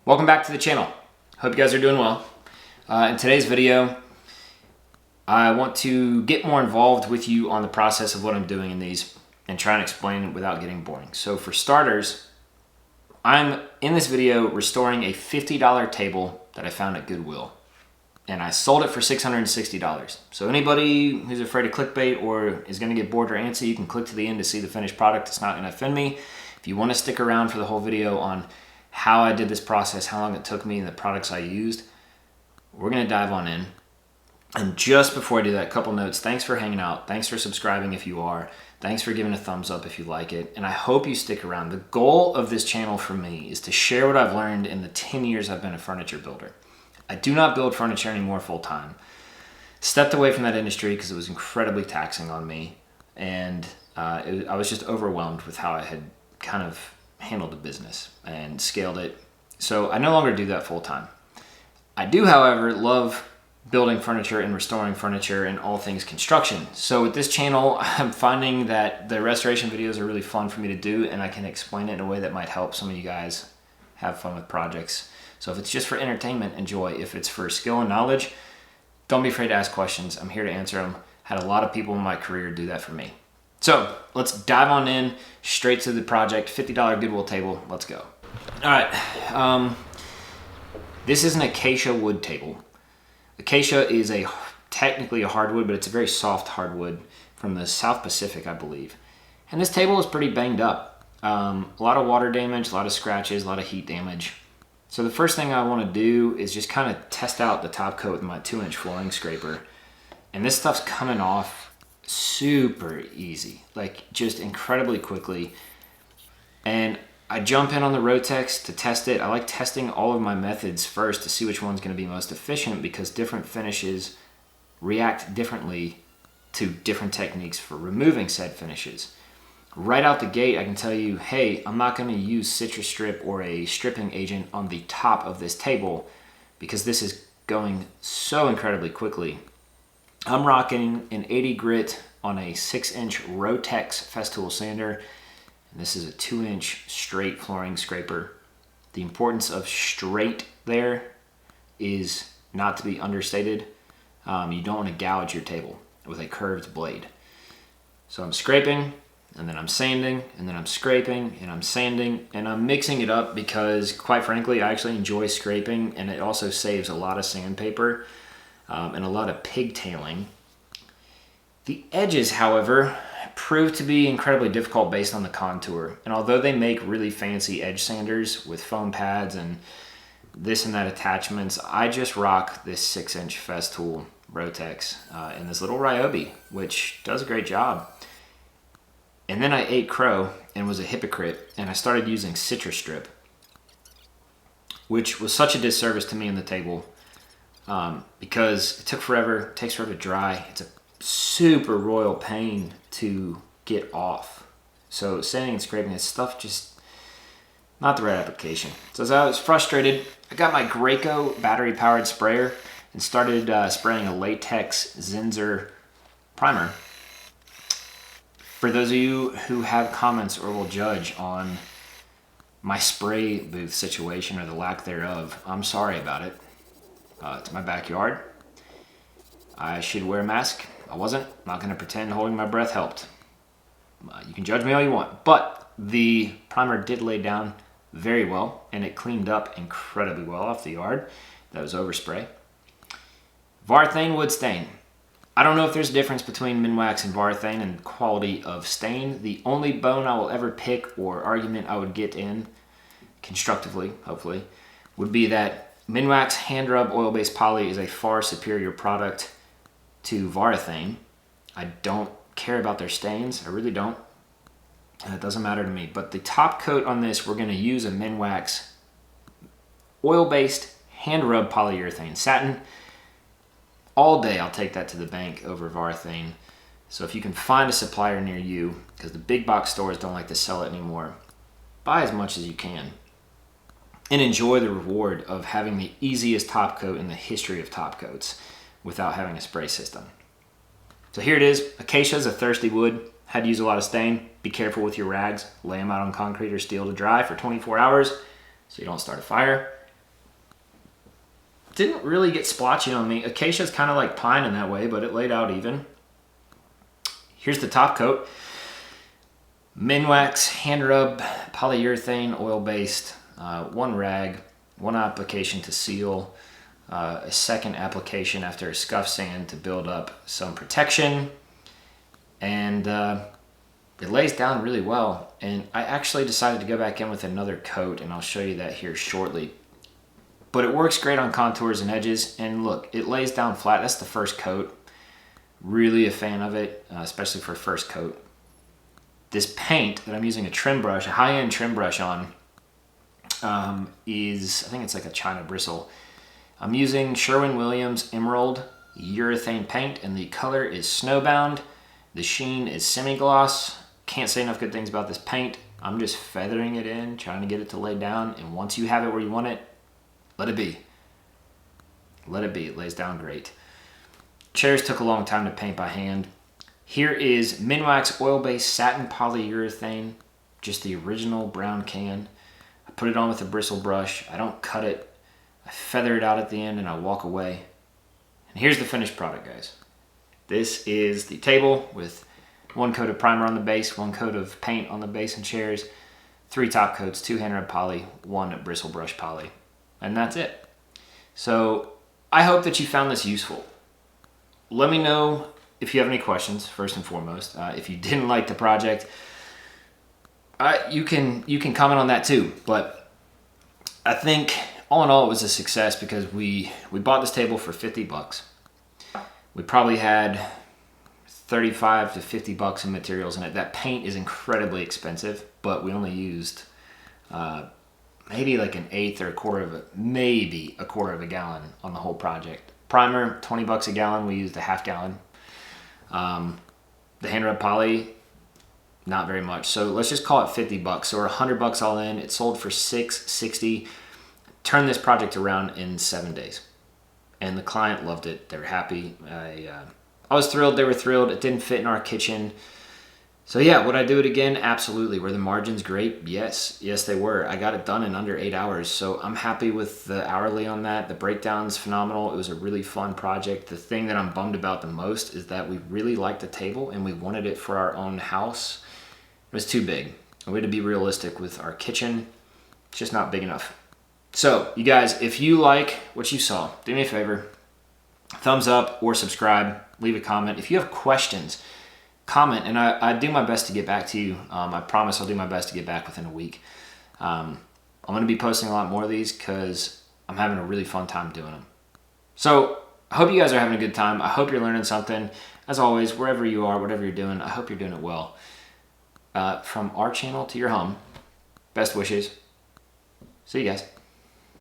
Welcome back to the channel. Hope you guys are doing well. In today's video, I want to get more involved with you on the process of what I'm doing in these and try and explain it without getting boring. So for starters, I'm in this video restoring a $50 table that I found at Goodwill. And I sold it for $660. So anybody who's afraid of clickbait or is gonna get bored or antsy, you can click to the end to see the finished product. It's not gonna offend me. If you wanna stick around for the whole video on how I did this process, how long it took me, and the products I used, we're gonna dive on in. And just before I do that, a couple notes. Thanks for hanging out. Thanks for subscribing if you are. Thanks for giving a thumbs up if you like it. And I hope you stick around. The goal of this channel for me is to share what I've learned in the 10 years I've been a furniture builder. I do not build furniture anymore full time. Stepped away from that industry because it was incredibly taxing on me. And I was just overwhelmed with how I had kind of handled the business and scaled it. So I no longer do that full time. I do, however, love building furniture and restoring furniture and all things construction. So with this channel, I'm finding that the restoration videos are really fun for me to do, and I can explain it in a way that might help some of you guys have fun with projects. So if it's just for entertainment, enjoy. If it's for skill and knowledge, don't be afraid to ask questions. I'm here to answer them. Had a lot of people in my career do that for me. So let's dive on in straight to the project. $50 Goodwill table. Let's go. All right. This is an acacia wood table. Acacia is technically a hardwood, but it's a very soft hardwood from the South Pacific, I believe. And this table is pretty banged up. A lot of water damage, a lot of scratches, a lot of heat damage. So the first thing I want to do is just kind of test out the top coat with my 2-inch flooring scraper. And this stuff's coming off super easy, like just incredibly quickly. And I jump in on the Rotex to test it. I like testing all of my methods first to see which one's going to be most efficient, because different finishes react differently to different techniques for removing said finishes. Right out the gate, I can tell you, hey, I'm not going to use Citrus Strip or a stripping agent on the top of this table because this is going so incredibly quickly. I'm rocking an 80 grit on a 6-inch Rotex Festool sander. And this is a 2-inch straight flooring scraper. The importance of straight there is not to be understated. You don't want to gouge your table with a curved blade. So I'm scraping, and then I'm sanding, and then I'm scraping, and I'm sanding, and I'm mixing it up because, quite frankly, I actually enjoy scraping, and it also saves a lot of sandpaper and a lot of pigtailing. The edges, however, prove to be incredibly difficult based on the contour. And although they make really fancy edge sanders with foam pads and this and that attachments, I just rock this 6-inch Festool Rotex and this little Ryobi, which does a great job. And then I ate crow and was a hypocrite, and I started using Citrus Strip, which was such a disservice to me in the table because it takes forever to dry. It's a super royal pain to get off. So sanding and scraping this stuff, just not the right application. So as I was frustrated, I got my Graco battery powered sprayer and started spraying a latex Zinsser primer. For those of you who have comments or will judge on my spray booth situation or the lack thereof, I'm sorry about it. It's my backyard. I should wear a mask. I wasn't. I'm not going to pretend holding my breath helped. You can judge me all you want. But the primer did lay down very well, and it cleaned up incredibly well off the yard. That was overspray. Varathane wood stain. I don't know if there's a difference between Minwax and Varathane in quality of stain. The only bone I will ever pick or argument I would get in, constructively, hopefully, would be that Minwax hand rub oil-based poly is a far superior product to Varathane. I don't care about their stains. I really don't. It doesn't matter to me. But the top coat on this, we're going to use a Minwax oil-based hand rub polyurethane satin. All day I'll take that to the bank over Varathane. So if you can find a supplier near you, because the big box stores don't like to sell it anymore, buy as much as you can. And enjoy the reward of having the easiest top coat in the history of top coats without having a spray system. So here it is. Acacia is a thirsty wood. Had to use a lot of stain. Be careful with your rags. Lay them out on concrete or steel to dry for 24 hours so you don't start a fire. didn't really get splotchy on me. Acacia's kind of like pine in that way, but it laid out even. Here's the top coat. Minwax hand rub polyurethane oil-based, one rag, one application to seal, a second application after a scuff sand to build up some protection, and it lays down really well. And I actually decided to go back in with another coat, and I'll show you that here shortly. But it works great on contours and edges, and look, it lays down flat. That's the first coat. Really a fan of it, especially for first coat. This paint that I'm using a trim brush, a high-end trim brush on, is, I think it's like a China Bristle. I'm using Sherwin-Williams Emerald urethane paint, and the color is Snowbound. The sheen is semi-gloss. Can't say enough good things about this paint. I'm just feathering it in, trying to get it to lay down, and once you have it where you want it, let it be. Let it be. It lays down great. Chairs took a long time to paint by hand. Here is Minwax oil-based satin polyurethane, just the original brown can. I put it on with a bristle brush. I don't cut it. I feather it out at the end and I walk away. And here's the finished product, guys. This is the table with one coat of primer on the base, one coat of paint on the base and chairs, 3 top coats, 2 hand rub poly, 1 bristle brush poly. And that's it. So I hope that you found this useful. Let me know if you have any questions, first and foremost. If you didn't like the project, you can comment on that too. But I think all in all, it was a success because we bought this table for $50. We probably had 35 to 50 bucks in materials in it. That paint is incredibly expensive, but we only used maybe like an eighth or maybe a quarter of a gallon on the whole project. Primer, 20 bucks a gallon. We used a half gallon. The hand rub poly, not very much. So let's just call it 50 bucks. So we're 100 bucks all in. It sold for $660. Turned this project around in 7 days. And the client loved it. They were happy. I was thrilled. They were thrilled. It didn't fit in our kitchen. So yeah, would I do it again? Absolutely. Were the margins great? Yes. Yes, they were. I got it done in under 8 hours. So I'm happy with the hourly on that. The breakdown's phenomenal. It was a really fun project. The thing that I'm bummed about the most is that we really liked the table and we wanted it for our own house. It was too big. We had to be realistic with our kitchen. It's just not big enough. So you guys, if you like what you saw, do me a favor, thumbs up or subscribe, leave a comment. If you have questions, comment, and I do my best to get back to you. I promise I'll do my best to get back within a week. I'm going to be posting a lot more of these because I'm having a really fun time doing them. So I hope you guys are having a good time. I hope you're learning something. As always, wherever you are, whatever you're doing, I hope you're doing it well. From our channel to your home, best wishes. See you guys.